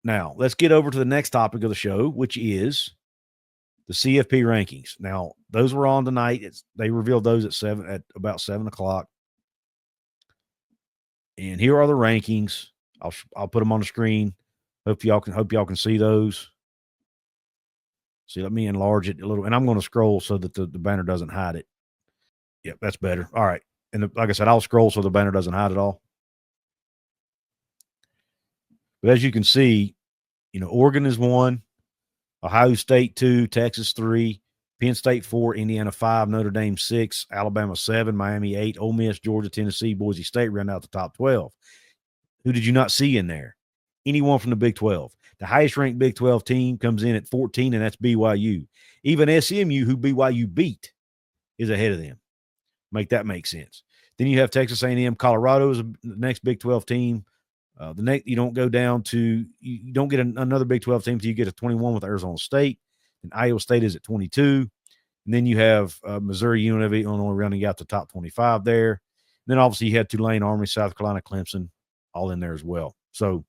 Now, let's get over to the next topic of the show, which is the CFP rankings. Now, those were on tonight. They revealed those at about 7 o'clock. And here are the rankings. I'll put them on the screen. Hope y'all can see those. See, let me enlarge it a little, and I'm going to scroll so that the banner doesn't hide it. Yep, that's better. All right. And like I said, I'll scroll so the banner doesn't hide it all. But as you can see, Oregon is 1, Ohio State 2, Texas 3, Penn State 4, Indiana 5, Notre Dame 6, Alabama 7, Miami 8, Ole Miss, Georgia, Tennessee, Boise State round out the top 12. Who did you not see in there? Anyone from the Big 12. The highest ranked Big 12 team comes in at 14, and that's BYU. Even SMU, who BYU beat, is ahead of them. Make that make sense. Then you have Texas A&M, Colorado is the next Big 12 team. The next, you don't go down to, you don't get another Big 12 team until you get to 21 with Arizona State, and Iowa State is at 22. And then you have Missouri, UNLV, Illinois rounding out the top 25 there. And then obviously you had Tulane, Army, South Carolina, Clemson, all in there as well. So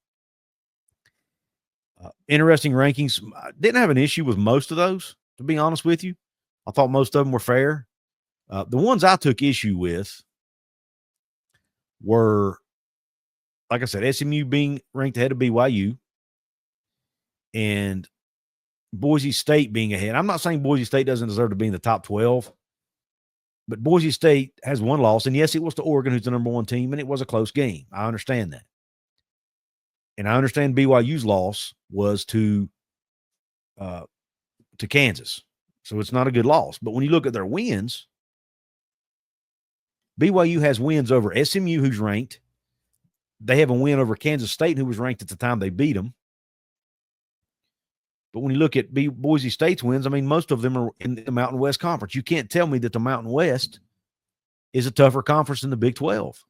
interesting rankings. I didn't have an issue with most of those, to be honest with you. I thought most of them were fair. The ones I took issue with were, like I said, SMU being ranked ahead of BYU and Boise State being ahead. I'm not saying Boise State doesn't deserve to be in the top 12, but Boise State has one loss. And yes, it was to Oregon, who's the number 1 team, and it was a close game. I understand that. And I understand BYU's loss was to Kansas. So it's not a good loss. But when you look at their wins, BYU has wins over SMU, who's ranked. They have a win over Kansas State, who was ranked at the time they beat them. But when you look at Boise State's wins, I mean, most of them are in the Mountain West Conference. You can't tell me that the Mountain West is a tougher conference than the Big 12.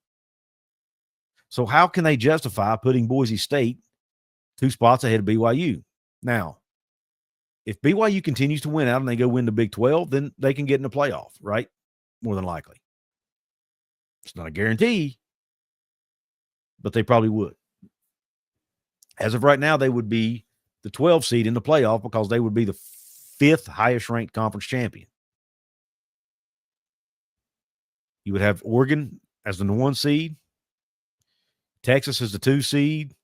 So how can they justify putting Boise State 2 spots ahead of BYU? Now, if BYU continues to win out and they go win the Big 12, then they can get in the playoff, right? More than likely. It's not a guarantee, but they probably would. As of right now, they would be the 12 seed in the playoff because they would be the 5th highest ranked conference champion. You would have Oregon as the 1 seed, Texas is the 2 seed,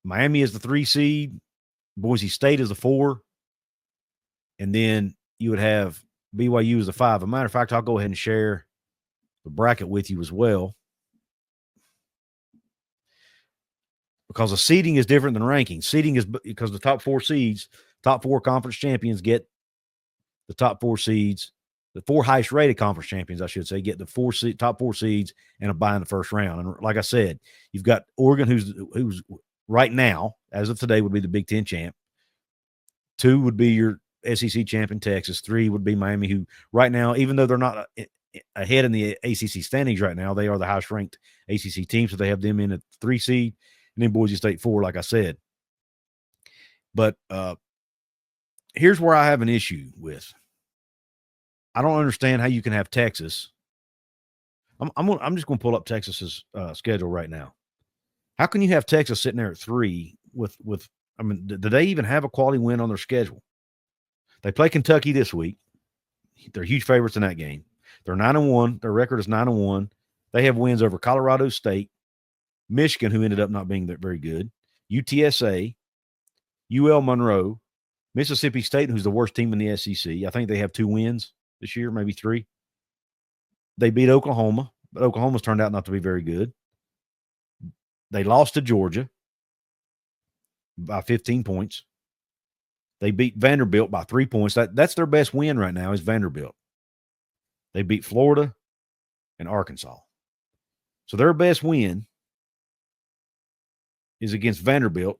Miami is the 3 seed, Boise State is the 4, and then you would have BYU as the 5. As a matter of fact, I'll go ahead and share the bracket with you as well, because the seeding is different than ranking. Seeding is because the top 4 seeds, top 4 conference champions get the top 4 seeds. The 4 highest rated conference champions, I should say, get the top 4 seeds and a bye in the first round. And like I said, you've got Oregon, who's right now, as of today, would be the Big 10 champ. 2 would be your SEC champ in Texas. 3 would be Miami, who right now, even though they're not ahead in the ACC standings right now, they are the highest ranked ACC team, so they have them in at 3 seed, and then Boise State 4, like I said. But here's where I have an issue with. I don't understand how you can have Texas. I'm just going to pull up Texas's schedule right now. How can you have Texas sitting there at 3 with I mean, do they even have a quality win on their schedule? They play Kentucky this week. They're huge favorites in that game. They're 9-1. Their record is 9-1. They have wins over Colorado State, Michigan, who ended up not being that very good, UTSA, UL Monroe, Mississippi State, who's the worst team in the SEC. I think they have 2 wins this year, maybe 3. They beat Oklahoma, but Oklahoma's turned out not to be very good. They lost to Georgia by 15 points. They beat Vanderbilt by 3 points. That's their best win right now is Vanderbilt. They beat Florida and Arkansas. So their best win is against Vanderbilt,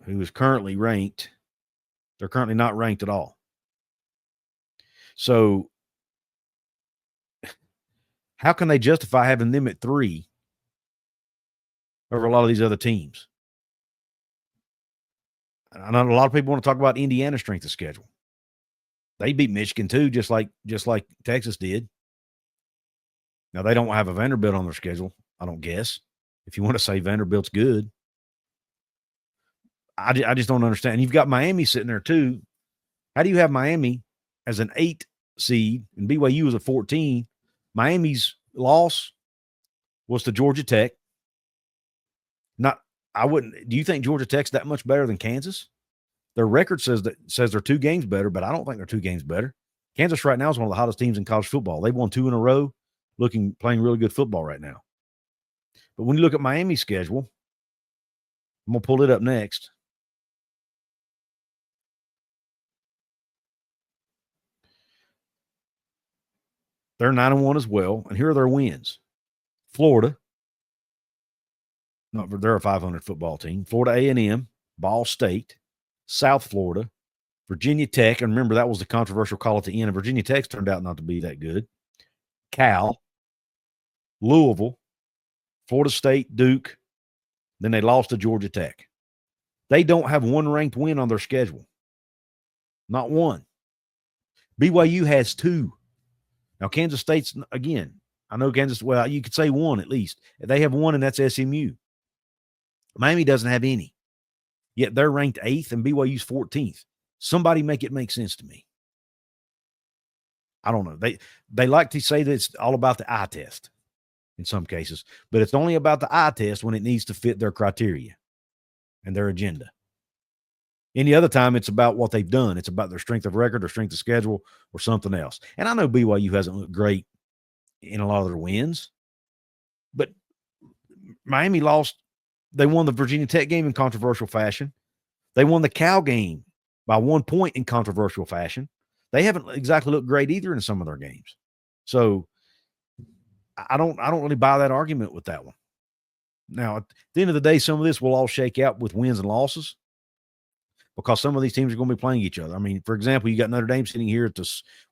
who is currently ranked. They're currently not ranked at all. So how can they justify having them at 3 over a lot of these other teams? I know a lot of people want to talk about Indiana's strength of schedule. They beat Michigan too, just like Texas did. Now, they don't have a Vanderbilt on their schedule, I don't guess. If you want to say Vanderbilt's good. I just don't understand. And you've got Miami sitting there too. How do you have Miami as an 8 seed and BYU as a 14? Miami's loss was to Georgia Tech. Do you think Georgia Tech's that much better than Kansas? Their record says they're 2 games better, but I don't think they're 2 games better. Kansas right now is one of the hottest teams in college football. They've won 2 in a row, playing really good football right now. But when you look at Miami's schedule, I'm going to pull it up next. They're 9-1 as well, and here are their wins. Florida, no, they're a 500 football team. Florida A&M, Ball State, South Florida, Virginia Tech, and remember that was the controversial call at the end, and Virginia Tech's turned out not to be that good. Cal, Louisville, Florida State, Duke, then they lost to Georgia Tech. They don't have one ranked win on their schedule. Not one. BYU has 2. Now, Kansas State's, again, I know Kansas, well, you could say 1 at least. They have 1, and that's SMU. Miami doesn't have any. Yet they're ranked 8th, and BYU's 14th. Somebody make it make sense to me. I don't know. They like to say that it's all about the eye test in some cases, but it's only about the eye test when it needs to fit their criteria and their agenda. Any other time, it's about what they've done. It's about their strength of record or strength of schedule or something else. And I know BYU hasn't looked great in a lot of their wins, but Miami lost. They won the Virginia Tech game in controversial fashion. They won the Cal game by 1 point in controversial fashion. They haven't exactly looked great either in some of their games. So I don't really buy that argument with that one. Now, at the end of the day, some of this will all shake out with wins and losses, because some of these teams are going to be playing each other. I mean, for example, you got Notre Dame sitting here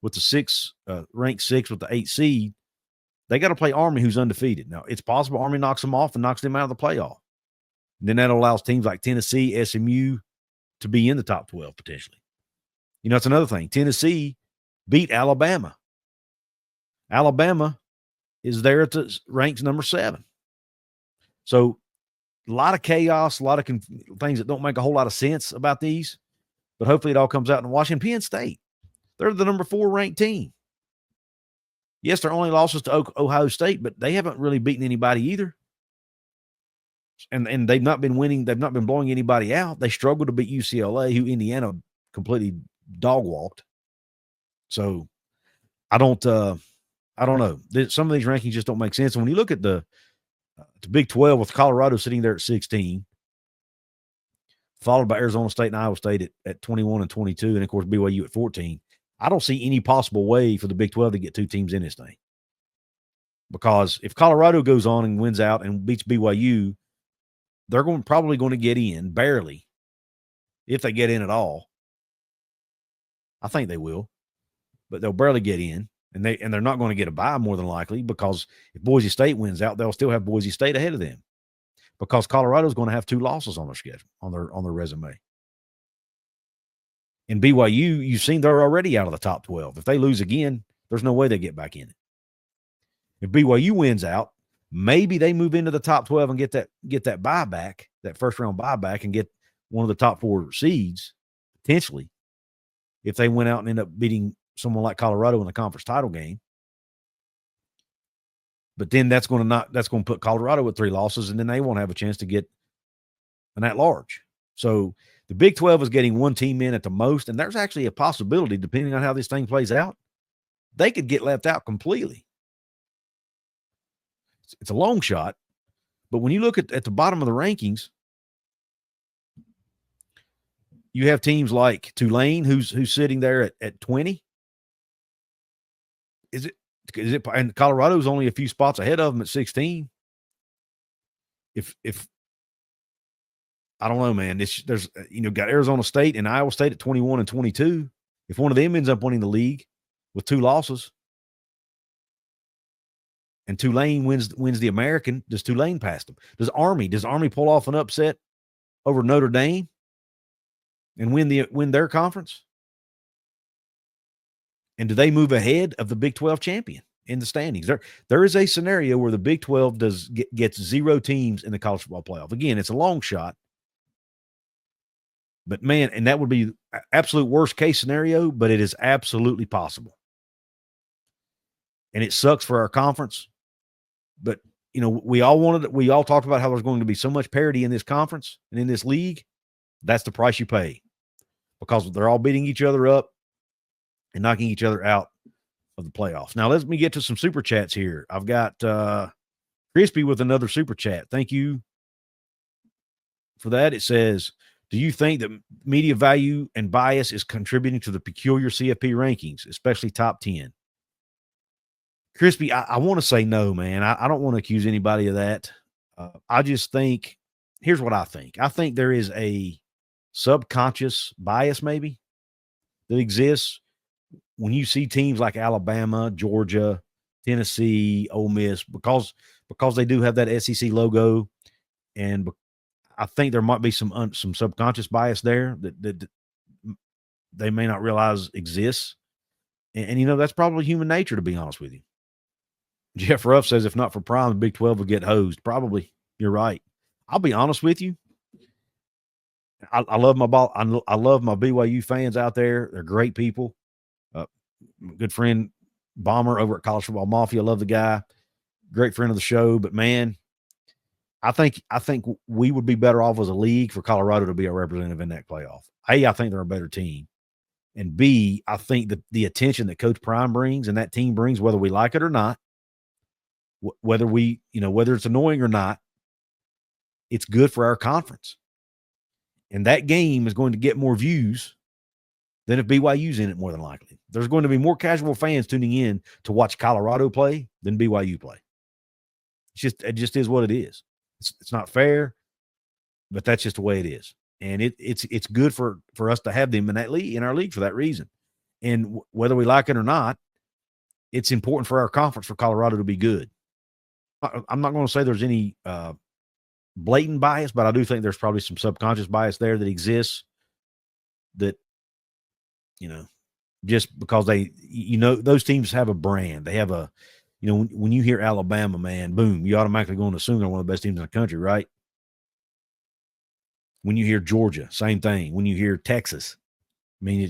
with the ranked 6 with the 8 seed. They got to play Army, who's undefeated. Now, it's possible Army knocks them off and knocks them out of the playoff. And then that allows teams like Tennessee, SMU to be in the top 12 potentially. You know, it's another thing. Tennessee beat Alabama. Alabama is there at the ranks number 7. So a lot of chaos, a lot of things that don't make a whole lot of sense about these, but hopefully it all comes out in Washington. Penn State, they're the number 4 ranked team. Yes, their only losses to Ohio State, but they haven't really beaten anybody either. And they've not been winning. They've not been blowing anybody out. They struggled to beat UCLA, who Indiana completely dog walked. So I don't know. Some of these rankings just don't make sense. And when you look at the Big 12 with Colorado sitting there at 16, followed by Arizona State and Iowa State at 21 and 22, and of course BYU at 14. I don't see any possible way for the Big 12 to get 2 teams in this thing. Because if Colorado goes on and wins out and beats BYU, they're probably going to get in, barely, if they get in at all. I think they will, but they'll barely get in, and they're not going to get a bye more than likely, because if Boise State wins out, they'll still have Boise State ahead of them, because Colorado's going to have 2 losses on their schedule, on their resume. In BYU, you've seen they're already out of the top 12. If they lose again, there's no way they get back in it. If BYU wins out, maybe they move into the top 12 and get that buyback, that first round buyback, and get one of the top 4 seeds potentially, if they went out and end up beating someone like Colorado in the conference title game. But then that's going to put Colorado with 3 losses, and then they won't have a chance to get an at-large. So the Big 12 is getting 1 team in at the most, and there's actually a possibility, depending on how this thing plays out, they could get left out completely. It's a long shot, but when you look at the bottom of the rankings, you have teams like Tulane, who's sitting there at 20. Is it? And Colorado's only a few spots ahead of them at 16. If I don't know, man, there's got Arizona State and Iowa State at 21 and 22. If one of them ends up winning the league with 2 losses, and Tulane wins the American, does Tulane pass them? Does Army pull off an upset over Notre Dame and win their conference? And do they move ahead of the Big 12 champion in the standings. There is a scenario where the Big 12 gets 0 teams in the college football playoff. Again, it's a long shot. But, man, and that would be absolute worst case scenario, but it is absolutely possible. And it sucks for our conference. But, we all talked about how there's going to be so much parity in this conference and in this league. That's the price you pay, because they're all beating each other up and knocking each other out of the playoffs. Now, let me get to some super chats here. I've got Crispy with another super chat. Thank you for that. It says, do you think that media value and bias is contributing to the peculiar CFP rankings, especially top 10? Crispy, I want to say no, man. I don't want to accuse anybody of that. I just think, here's what I think. I think there is a subconscious bias maybe that exists when you see teams like Alabama, Georgia, Tennessee, Ole Miss, because they do have that SEC logo, and I think there might be some subconscious bias there that they may not realize exists. And that's probably human nature, to be honest with you. Jeff Ruff says, if not for Prime, the Big 12 would get hosed. Probably. You're right. I'll be honest with you. I love my ball. I love my BYU fans out there. They're great people. Good friend Bomber over at College Football Mafia. Love the guy. Great friend of the show. But, man, I think we would be better off as a league for Colorado to be our representative in that playoff. A, I think they're a better team. And B, I think that the attention that Coach Prime brings and that team brings, whether we like it or not, whether it's annoying or not, it's good for our conference. And that game is going to get more views than if BYU's in it, more than likely. There's going to be more casual fans tuning in to watch Colorado play than BYU play. It just is what it is. It's not fair, but that's just the way it is. And it's good for us to have them in our league for that reason. And whether we like it or not, it's important for our conference for Colorado to be good. I'm not going to say there's any blatant bias, but I do think there's probably some subconscious bias there that exists that, just because those teams have a brand. They have a, when you hear Alabama, man, boom, you automatically going to assume they're one of the best teams in the country, right? When you hear Georgia, same thing. When you hear Texas, I mean,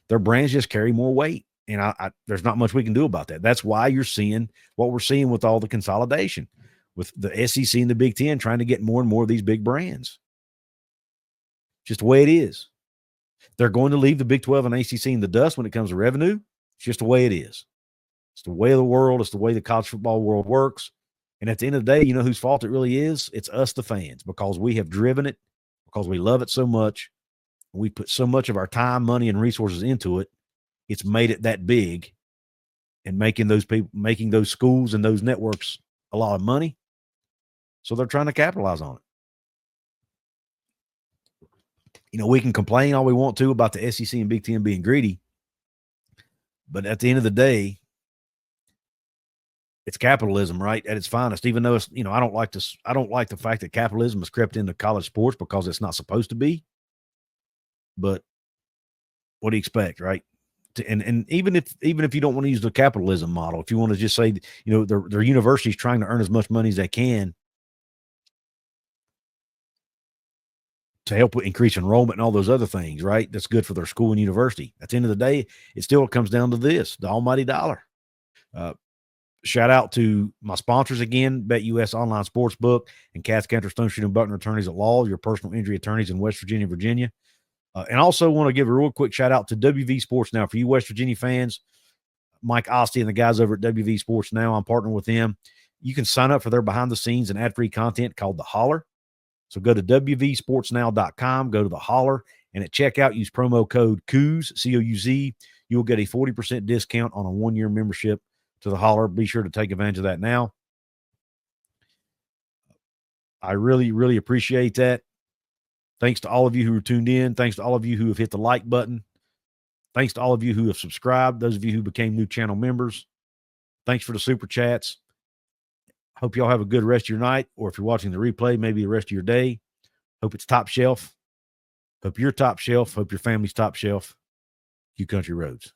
their brands just carry more weight. And there's not much we can do about that. That's why you're seeing what we're seeing with all the consolidation, with the SEC and the Big Ten trying to get more and more of these big brands. Just the way it is. They're going to leave the Big 12 and ACC in the dust when it comes to revenue. It's just the way it is. It's the way of the world. It's the way the college football world works. And at the end of the day, you know whose fault it really is? It's us, the fans, because we have driven it, because we love it so much. We put so much of our time, money, and resources into it. It's made it that big, and making those schools and those networks a lot of money. So they're trying to capitalize on it. We can complain all we want to about the SEC and Big Ten being greedy, but at the end of the day, it's capitalism, right? At its finest. Even though it's, I don't like the fact that capitalism has crept into college sports, because it's not supposed to be. But what do you expect, right? And even if you don't want to use the capitalism model, if you want to just say, their university's trying to earn as much money as they can to help increase enrollment and all those other things, right? That's good for their school and university. At the end of the day, it still comes down to this, the almighty dollar. Shout out to my sponsors again, BetUS Online Sportsbook and Cass Cantor Stone Street and Buckner Attorneys at Law, your personal injury attorneys in West Virginia, Virginia. And also want to give a real quick shout out to WV Sports Now. For you West Virginia fans, Mike Osti and the guys over at WV Sports Now, I'm partnering with them. You can sign up for their behind-the-scenes and ad-free content called The Holler. So go to WVSportsNow.com, go to The Holler, and at checkout, use promo code Couz, C-O-U-Z. You will get a 40% discount on a one-year membership to The Holler. Be sure to take advantage of that now. I really, really appreciate that. Thanks to all of you who are tuned in. Thanks to all of you who have hit the like button. Thanks to all of you who have subscribed. Those of you who became new channel members. Thanks for the super chats. Hope y'all have a good rest of your night, or if you're watching the replay, maybe the rest of your day. Hope it's top shelf. Hope you're top shelf. Hope your family's top shelf. You Country Roads.